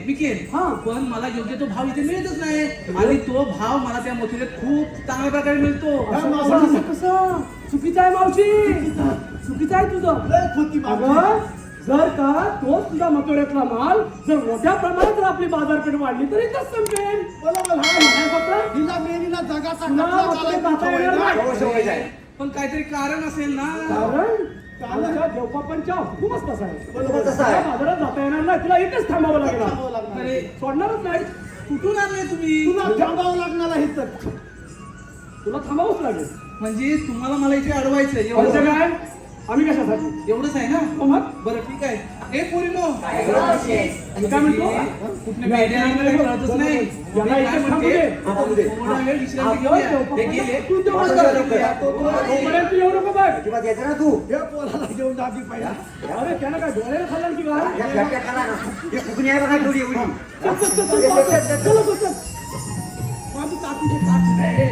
विकेन हा. पण मला योग्य तो भाव इथे मिळतच नाही आणि तो भाव मला त्या मथुरेत खूप चांगल्या प्रकारे मिळतो असं कसं चुकीचं आहे मावशी चुकीचं आहे तुझं. अगं जर का तोच तुझा मथुरेतला माल जर मोठ्या प्रमाणात जर आपली बाजारपेठ वाढली तर इथंच संपेल. बरोबर काय फक्त हिला मेलीला जगाचा तुला कचरा मथुरेत चालायची जाता येणार सवय नाही. नाही. सवय आहे. पण काहीतरी कारण असेल ना कारण आमच्या देवबापांच्या हुकूमच तसा आहे. बरोबर तसं आहे. तुला बाजारात जाता येणार नाही तुला इथेच थांबावं लागेल. थांबावं लागणार. अरे सोडणारच नाही. कुठून आले तुम्ही तुला थांबावं लागणार आहे तर तुला थांबावंच लागेल. म्हणजे तुम्हाला मला इथे अडवायचं म्हणजे एवढं काय आम्ही कशासाठी एवढंच आहे ना हो मग बरं ठीक आहे हे पोरीनो मी काय म्हणतो कुठल्या मेड्याला काही कळतच नाही याला मी इथे काय थांबू म्हणते, दे. थांबू दे. थोडा वेळ विश्रांती घेऊया. ते गेले तू तेवढं कर. तोपर्यंत येऊ नको बघ अजिबात यायचं ना तू हे पोराला घेऊन जाती पाहिजे अरे त्यानं काय डोळ्याला खाल्लं की काय या झटक्यात खाला ना. हे फुकणी आहे बघा एवढी एवढी माझी तातीची ताट नाही.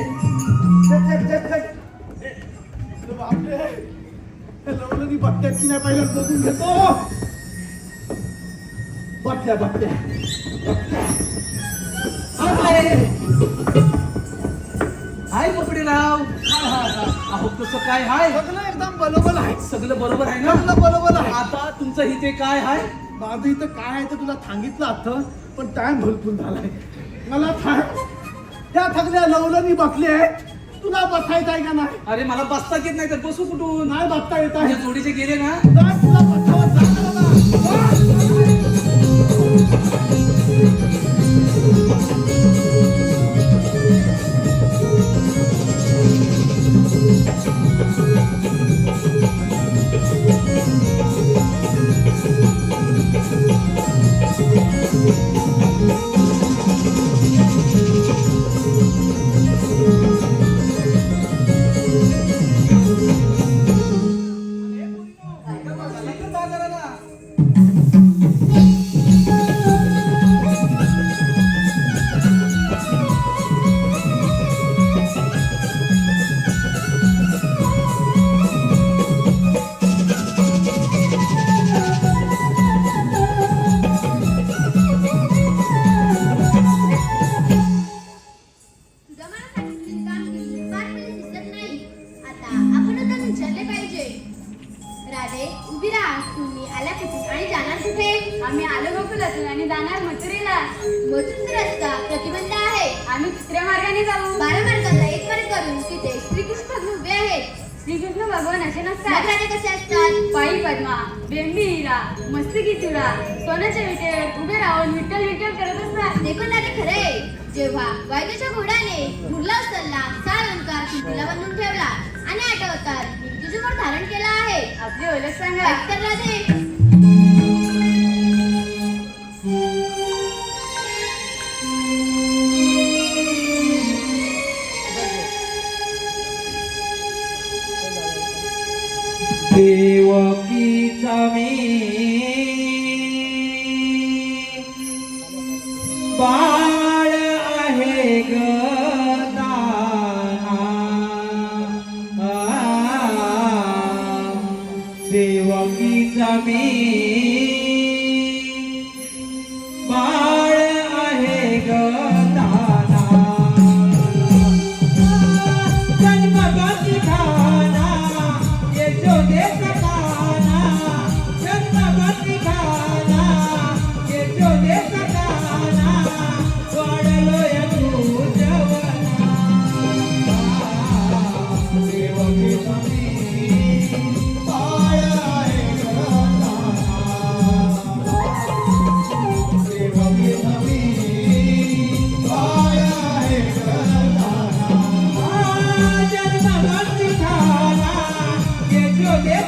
बापरे लवलनी बट्ट्याची नाही पहिल्या बघून घेतो बट्ट्या बट्ट्या हाय पोपडेराव अहो कसं काय हाय सगळं एकदम बरोबर आहे सगळं बरोबर आहे ना सगळं बरोबर आहे आता तुमचं इथे काय हाय माझं इथं काय आहे ते तुला सांगितलं असतं पण टाइम भरपूर झालाय मला त्या थकल्या लवलनी बसले तुला बसायचं आहे का नाही अरे मला बसता येत नाही तर बसू कुठून नाही बसता येत आहे माझ्या जोडीचे गेले ना जा, तुला बसावं लागलं तुझ्या मला सांगितलेली कामगिरी फार वेळी दिसत नाही. आता आपण आता विचारले पाहिजे. राधे उभी राहा. तुम्ही आल्या कुठून आणि जाणार कुठे? आम्ही आलो गोकुलातून आणि जाणार मथुरेला. मथुरेचा रस्ता प्रतिबंध आहे. आम्ही दुसऱ्या मार्गाने जाऊ. 12 मार्गाचा एक मार्ग करून तिथे श्रीकृष्ण भगवान उभे आहेत. श्रीकृष्ण भगवान असे नसतात. राधे कसे असतात? पायी पद्मा, बेंबी हिरा, मस्तकी चुडा, सोन्याच्या विटेवर उभे राहून विठ्ठल विठ्ठल करत असतात. ते पण राधे खरे. जेव्हा वायदेच्या घोड्याने मुरला असताना 6 अलंकार शिंपीला बांधून ठेवला आणि 8 अवतार मृत्यूजूवर धारण केला आहे. आपली ओळख सांगा. तर राधे देवकीचा मी बाळ आहे ग देवकीचा मी बाळ आहे ग जन्मगती खाना यशोदे सकाना जन्मगती खाना यशोदे सकाना वाढलो या तू जवना देवकी स्वामी बाळ आहे देवकी स्वामी बाळ आहे जन्मगती खाना यशोदे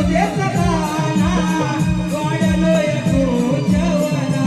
तुझेच गाना वाढलोय तुझवना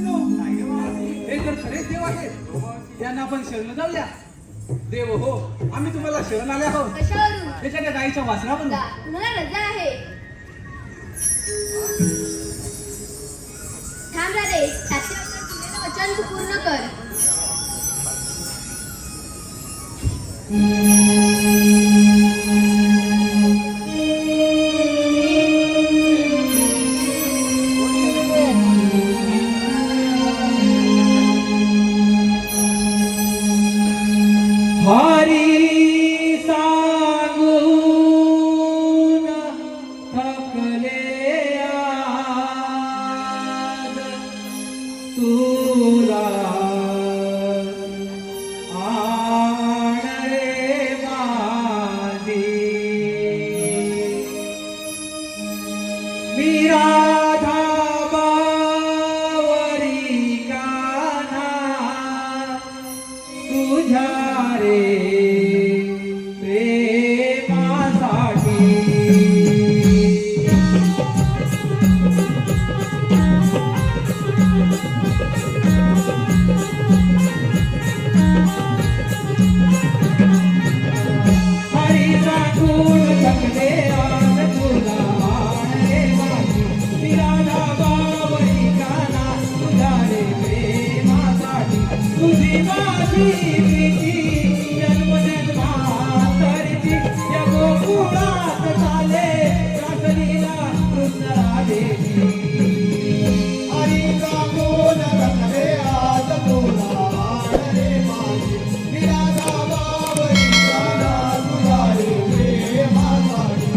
हे तर खरेच देव आहे त्यांना आपण शरण जाऊया देव हो आम्ही तुम्हाला शरण आले आहोत कशावरून त्याच्या त्या गाईच्या वासनावरून जा, तुम्हाला रजा आहे थांब राधे त्याचे दिलेलं वचन तू पूर्ण कर हरी सांगून थकले आज तुला आण रे माझी मी राधा बावरी कान्हा तुझ्या रे प्रेमासाठी हरी सांगून थकले आज तुला आण रे माझी मी राधा बावरी कान्हा तुझ्या रे प्रेमासाठी तुझी माझी प्रीती जन्मजन्मांतरची या गोकुळात चाले रासलीला कृष्ण राधेची हरी सांगून थकले आज तुला आण रे माझी मी राधा बावरी कान्हा तुझ्या रे प्रेमासाठी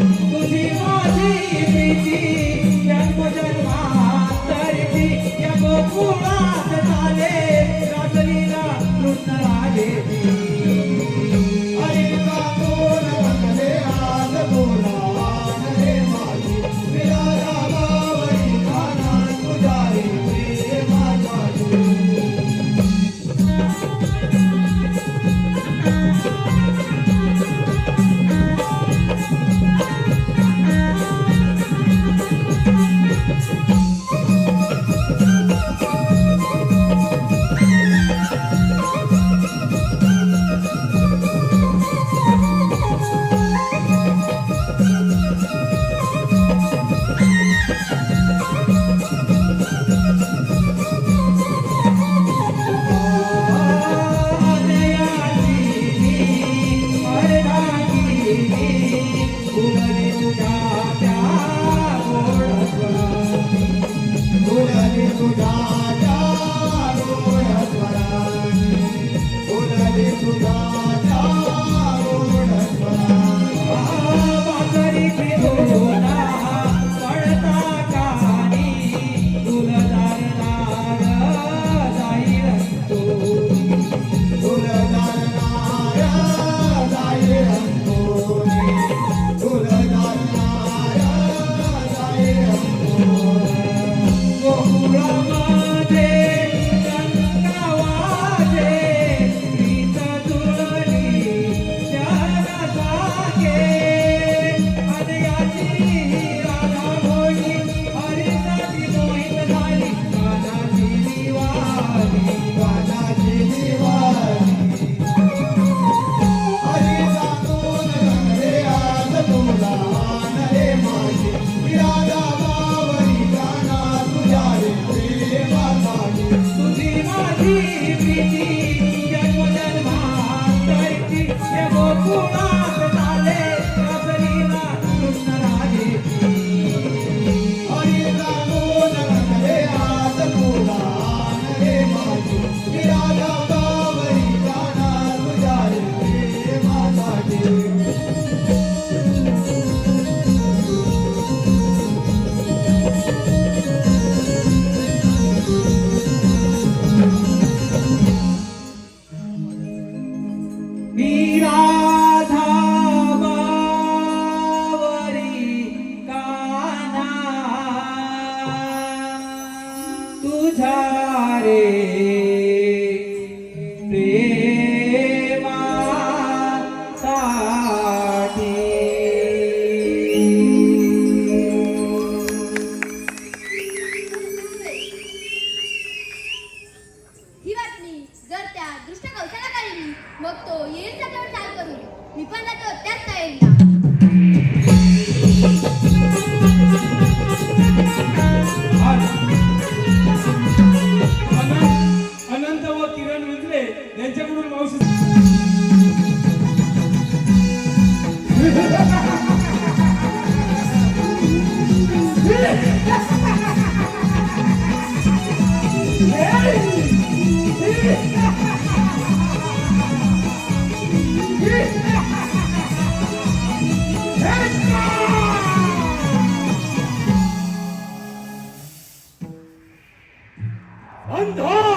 अंधार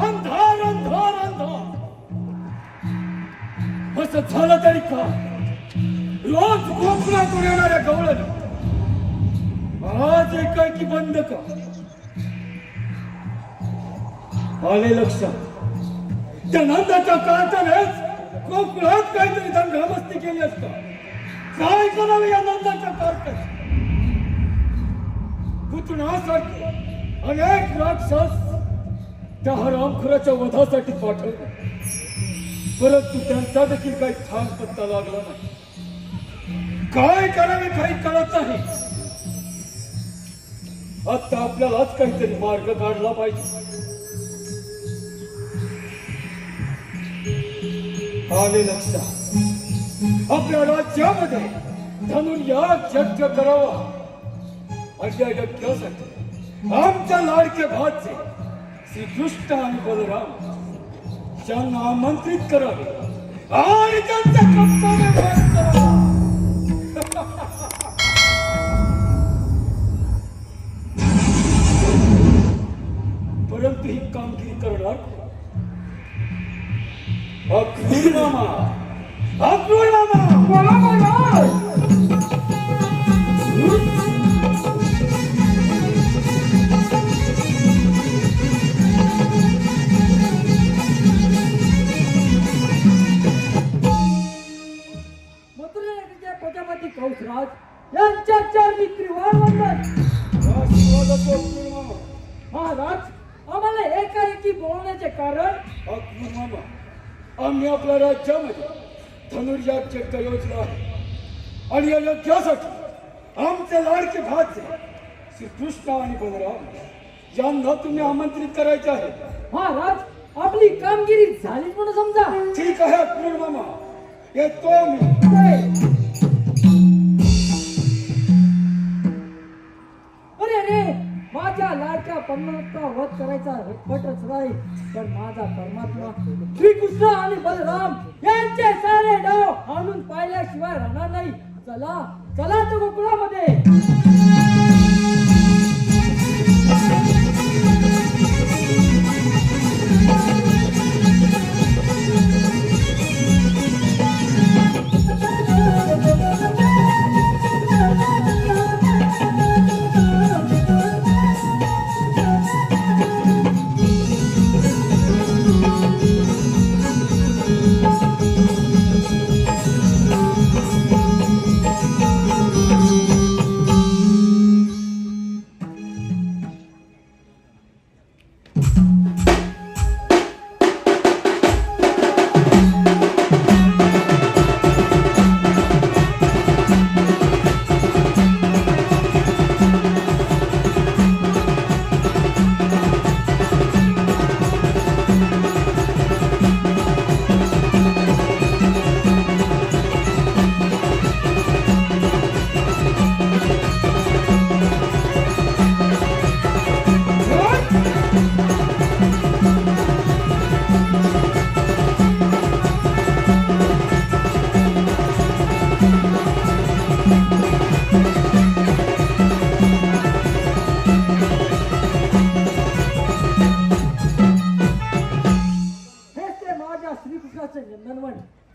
अंधार अंधार अंधार असं झालं तरी का रोज कोकणातून येणाऱ्या गवळण आज एकाएकी बंद का आले लक्षात त्या नंदाच्या कारखान्यात कोकणात काहीतरी दंगामस्ती केली असता काय करावे या नंदाच्या कारखान्यात पुतणासारखे अनेक राक्षस त्या हरामखोराच्या वधासाठी पाठवले परंतु त्यांचा देखील काही ठाम पत्ता लागला नाही काय करावे काही कळत नाही आता आपल्यालाच काहीतरी मार्ग काढला पाहिजे आले लक्षात आपल्या राज्यामध्ये धनुर्याग यज्ञ करावा अशा यज्ञासाठी आमच्या लाडके भाचे श्रीकृष्ण आणि बलराम यांना आमंत्रित करावे आणि त्यांचा कर्तव्य पार करावा परंतु ही कामगिरी करणार अक्रूर मामा अक्रूर मामा बोला बोला प्रजापती कंसराज यांच्या चरणी त्रिवार वंदन महाराज आम्हाला एकाएकी बोलण्याचे कारण अक्रूर मामा आम्ही आपल्या राज्यामध्ये धनुर्याग यज्ञ योजना आहे आणि या यज्ञासाठी आमचे लाडके भाचे श्रीकृष्ण आणि बलराम यांना तुम्ही आमंत्रित करायचे आहे महाराज आपली कामगिरी झाली म्हणून समजा ठीक आहे अक्रूर मामा येतो मी अरे रे माझ्या लाडक्या परमात्मा वध करायचा पटच नाही पण माझा परमात्मा श्रीकृष्ण आणि बलराम यांचे सारे डाव आणून पाहिल्याशिवाय राहणार नाही चला चला तो गोकुळामध्ये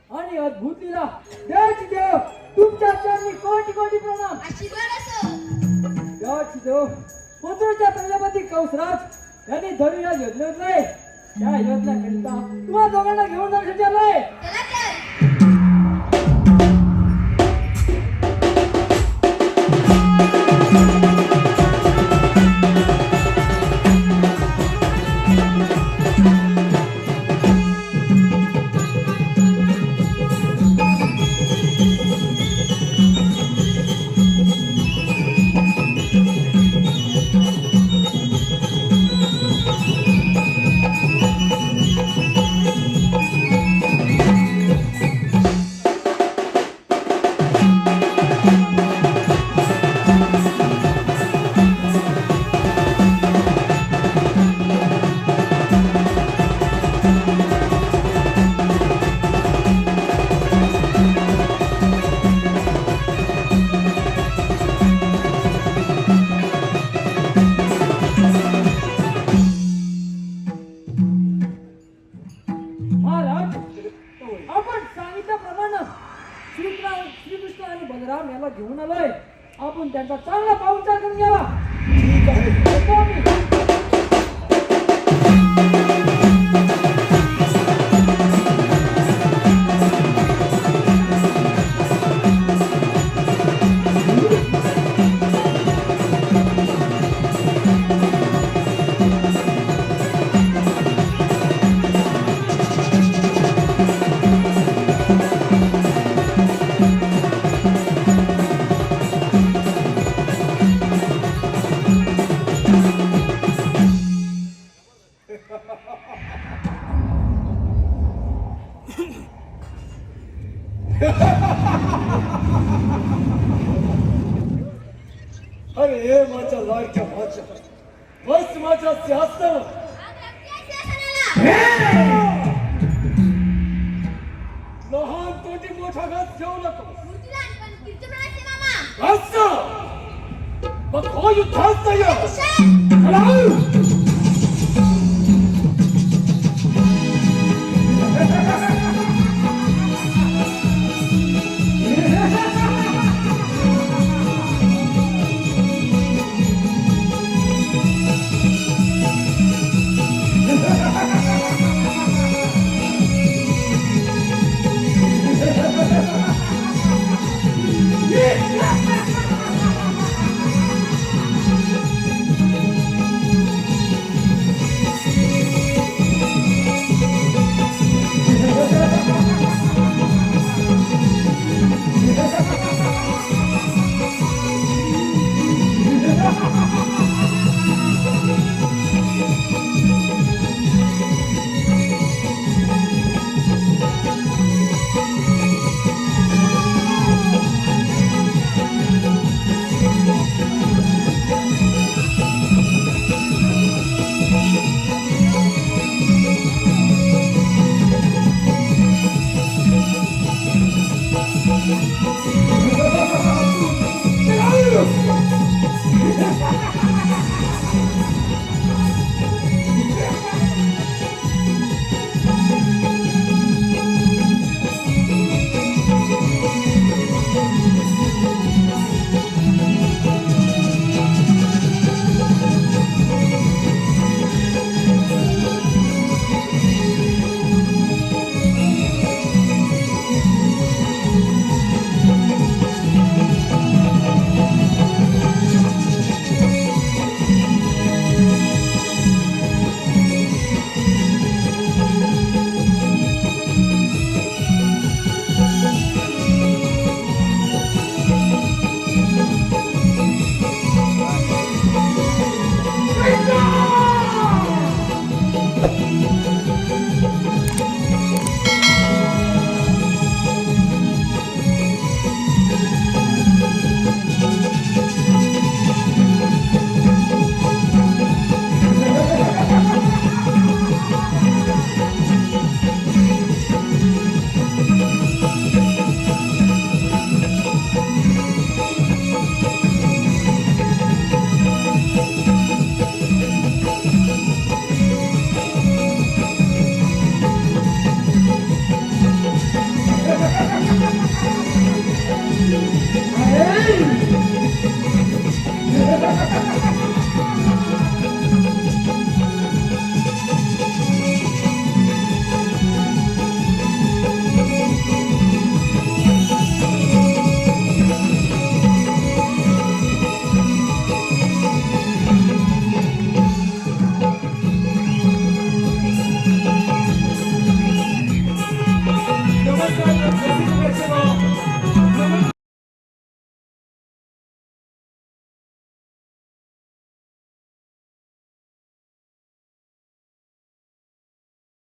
आणि अद्भुत लीला देवाची देव तुमच्या चरणी कोटी कोटी प्रणाम आशीर्वाद असो देवाची देव पुत्रच्या प्रजापती कंसराज यांनी धनुया योजले त्या योजनेकरिता तुम्हा दोघांना घेऊन जाण्यासाठी आलोय चला तर बलराम याला घेऊन आलोय. आपण त्यांचा चांगला पाहुणचार करून घ्यावा. ठीक आहे. येतो आम्ही. अरे माझ्या लाडक्या माझ्या बस माझ्या सिंहासन लहान तोटी मोठा घास घेऊ नको असं मग हो युद्धात नमस्कार.